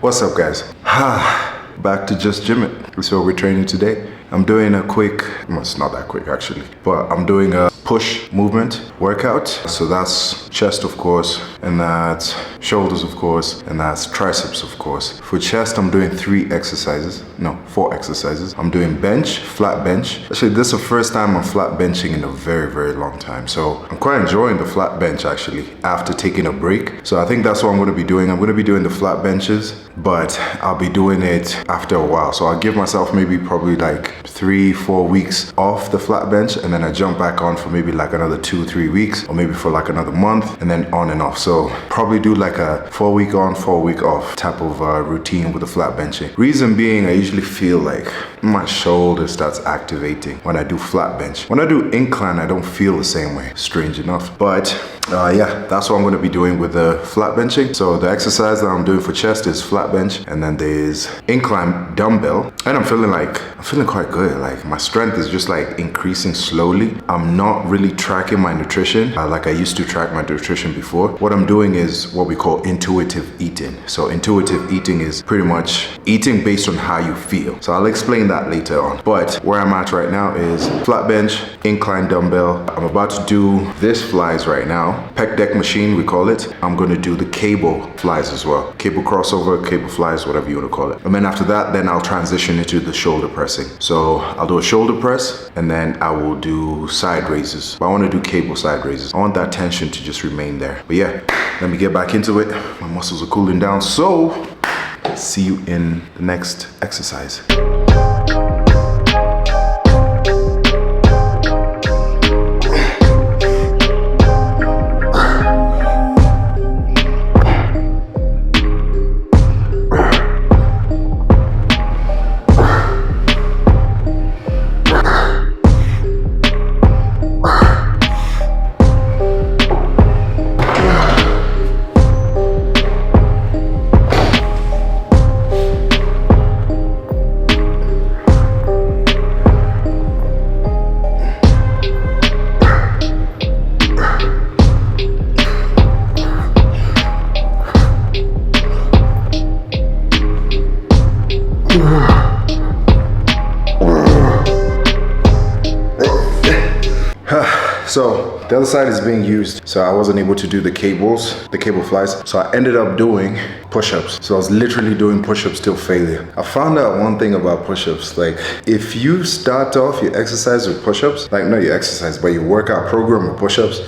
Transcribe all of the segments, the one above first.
What's up, guys? Back to Just Gym It. This is what we're training today. I'm doing a quick, well, it's not that quick actually, but I'm doing a push movement workout. So that's chest, of course, and that's shoulders, of course, and that's triceps, of course. For chest, I'm doing 4 exercises. I'm doing bench, flat bench. Actually, this is the first time I'm flat benching in a very, very long time. So I'm quite enjoying the flat bench actually after taking a break. So I think that's what I'm going to be doing. I'm going to be doing the flat benches, but I'll be doing it after a while. So I'll give myself maybe probably like 3-4 weeks off the flat bench, and then I jump back on for maybe like another 2-3 weeks, or maybe for like another month, and then on and off. So probably do like a 4-week on, 4-week off type of routine with the flat benching. Reason being, I usually feel like my shoulder starts activating when I do flat bench. When I do incline, I don't feel the same way, strange enough. But yeah, that's what I'm going to be doing with the flat benching. So the exercise that I'm doing for chest is flat bench, and then there's incline dumbbell, and I'm feeling quite good. Like my strength is just like increasing slowly. I'm not really tracking my nutrition like I used to track my nutrition before. What I'm doing is what we call intuitive eating. So intuitive eating is pretty much eating based on how you feel. So I'll explain that later on. But where I'm at right now is flat bench, incline dumbbell. I'm about to do this flies right now. Pec deck machine, we call it. I'm going to do the cable flies as well. Cable crossover, cable flies, whatever you want to call it. And then after that, then I'll transition into the shoulder pressing. So I'll do a shoulder press, and then I will do side raises. But I want to do cable side raises. I want that tension to just remain there. But yeah, let me get back into it. My muscles are cooling down. So see you in the next exercise. So the other side is being used. So I wasn't able to do the cable flies. So I ended up doing push-ups. So I was literally doing push-ups till failure. I found out one thing about push-ups. Like if you start off your exercise with push-ups, like not your exercise, but your workout program with push-ups,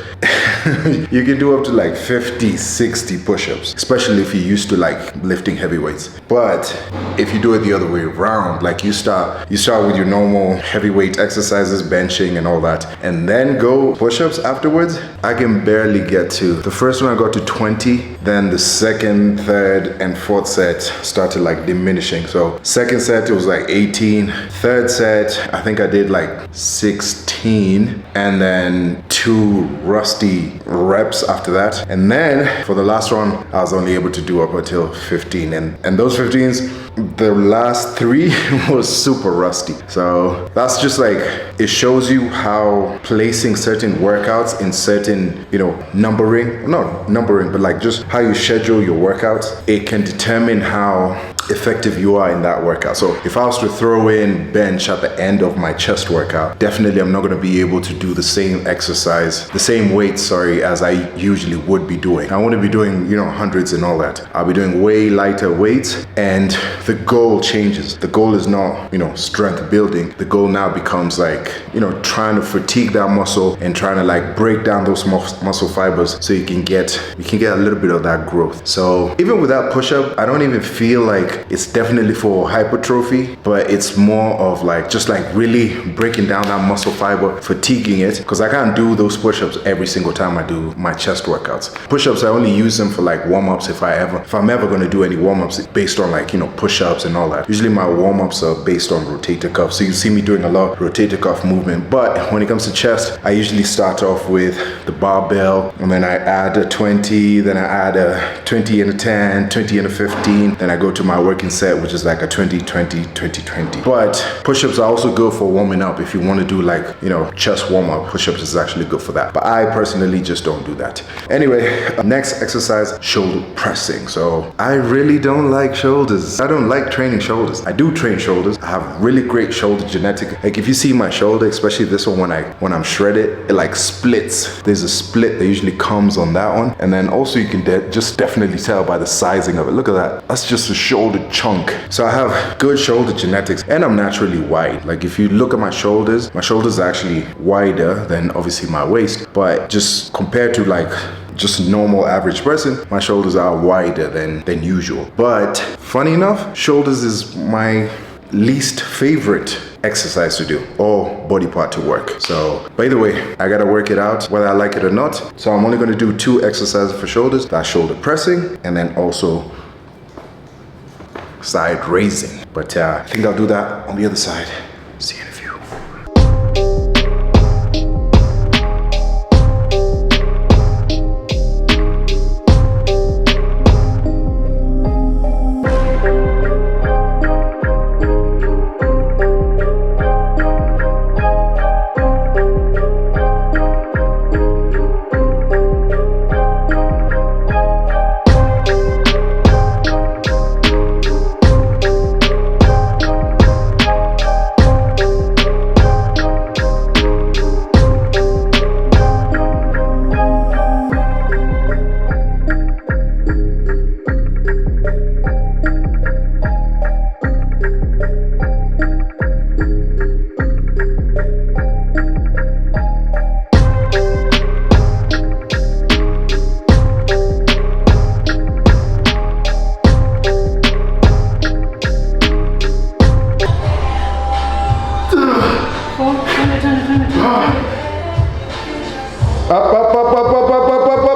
you can do up to like 50, 60 push-ups, especially if you're used to like lifting heavy weights. But if you do it the other way around, like you start with your normal heavyweight exercises, benching and all that, and then go push-ups afterwards, I can barely get to. The first one I got to 20, then the second, third, and fourth set started like diminishing. So second set, it was like 18. Third set, I think I did like 16, and then 2 rusty reps after that. And then for the last one, I was only able to do up until 15. And those 15s, the last 3 was super rusty. So that's just like, it shows you how placing certain workouts workouts in certain, numbering, not numbering, but like just how you schedule your workouts, it can determine how effective you are in that workout. So if I was to throw in bench at the end of my chest workout, definitely I'm not going to be able to do the same exercise, the same weight, as I usually would be doing. I want to be doing, hundreds and all that. I'll be doing way lighter weights, and the goal changes. The goal is not, strength building. The goal now becomes like, trying to fatigue that muscle and trying to like break down those muscle fibers so you can get a little bit of that growth. So even with that push-up, I don't even feel like it's definitely for hypertrophy, but it's more of like just like really breaking down that muscle fiber, fatiguing it, because I can't do those push-ups every single time I do my chest workouts. Push-ups, I only use them for like warm-ups if I'm ever going to do any warm-ups based on like, push-ups and all that. Usually my warm-ups are based on rotator cuff, so you see me doing a lot of rotator cuff movement. But when it comes to chest, I usually start off with the barbell, and then I add a 20, then I add a 20 and a 10, 20 and a 15, then I go to my working set, which is like a 20, 20, 20, 20. But push-ups are also good for warming up. If you want to do like, chest warm-up, push-ups is actually good for that. But I personally just don't do that. Anyway, next exercise, shoulder pressing. So I really don't like shoulders. I don't like training shoulders. I do train shoulders. I have really great shoulder genetic. Like if you see my shoulder, especially this one when I'm shredded, it like splits. There's a split that usually comes on that one. And then also you can just definitely tell by the sizing of it. Look at that. That's just a shoulder chunk. So I have good shoulder genetics, and I'm naturally wide. Like if you look at my shoulders are actually wider than obviously my waist, but just compared to like just a normal average person, my shoulders are wider than usual. But funny enough, shoulders is my least favorite exercise to do, or body part to work. So by the way, I gotta work it out whether I like it or not. So I'm only gonna do 2 exercises for shoulders. That's shoulder pressing and then also side raising. But I think I'll do that on the other side. See you in a few.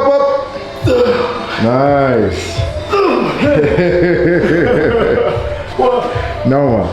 Up. Nice. No more.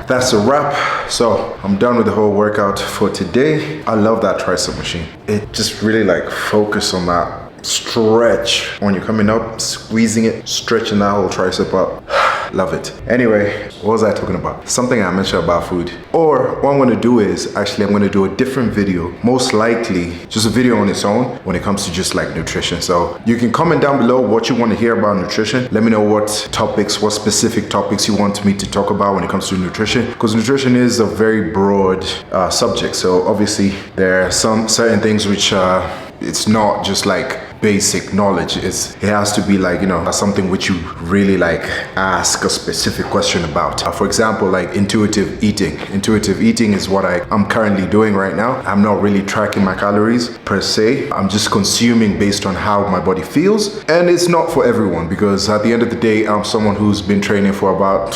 That's a wrap. So I'm done with the whole workout for today. I love that tricep machine. It just really like focus on that stretch when you're coming up, squeezing it, stretching that whole tricep up. Love it. Anyway, what was I talking about? Something I mentioned about food. Or what I'm gonna do is, actually I'm gonna do a different video, most likely just a video on its own when it comes to just like nutrition. So you can comment down below what you want to hear about nutrition. Let me know what specific topics you want me to talk about when it comes to nutrition, because nutrition is a very broad subject. So obviously there are some certain things which it's not just like basic knowledge. It has to be like, you know, something which you really like ask a specific question about. For example, like intuitive eating. Intuitive eating is what I'm currently doing right now. I'm not really tracking my calories per se. I'm just consuming based on how my body feels. And it's not for everyone, because at the end of the day, I'm someone who's been training for about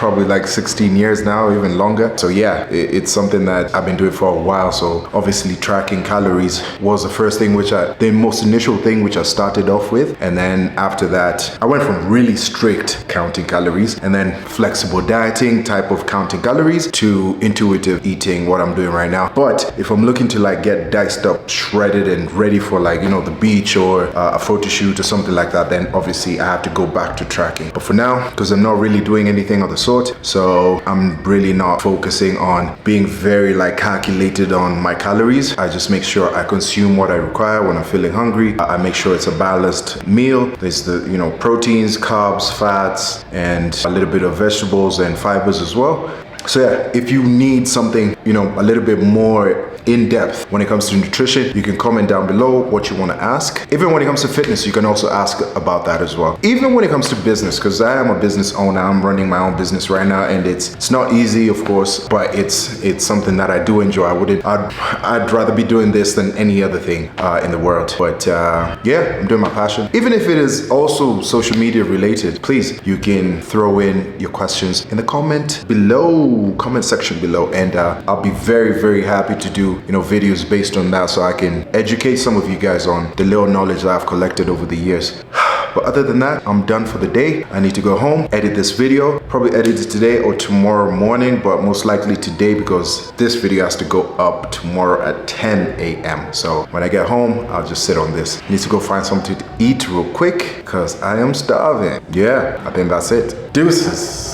probably like 16 years now, even longer. So yeah, it's something that I've been doing for a while. So obviously tracking calories was the first thing, the most initial thing which I started off with. And then after that, I went from really strict counting calories and then flexible dieting type of counting calories to intuitive eating, what I'm doing right now. But if I'm looking to like get diced up, shredded and ready for like, you know, the beach or a photo shoot or something like that, then obviously I have to go back to tracking. But for now, because I'm not really doing anything of the sort, so I'm really not focusing on being very like calculated on my calories. I just make sure I consume what I require when I'm feeling hungry. I make sure it's a balanced meal. There's the, you know, proteins, carbs, fats, and a little bit of vegetables and fibers as well. So yeah, if you need something, you know, a little bit more in depth when it comes to nutrition, you can comment down below what you want to ask. Even when it comes to fitness, you can also ask about that as well. Even when it comes to business, because I am a business owner, I'm running my own business right now, and it's not easy, of course, but it's something that I do enjoy. I'd rather be doing this than any other thing in the world. But yeah, I'm doing my passion. Even if it is also social media related, please, you can throw in your questions in the comment section below, and I'll be very, very happy to do, you know, videos based on that, so I can educate some of you guys on the little knowledge that I've collected over the years. But other than that, I'm done for the day. I need to go home, edit this video, probably edit it today or tomorrow morning, but most likely today, because this video has to go up tomorrow at 10 a.m. So when I get home, I'll just sit on this. I need to go find something to eat real quick because I am starving. Yeah, I think that's it. Deuces.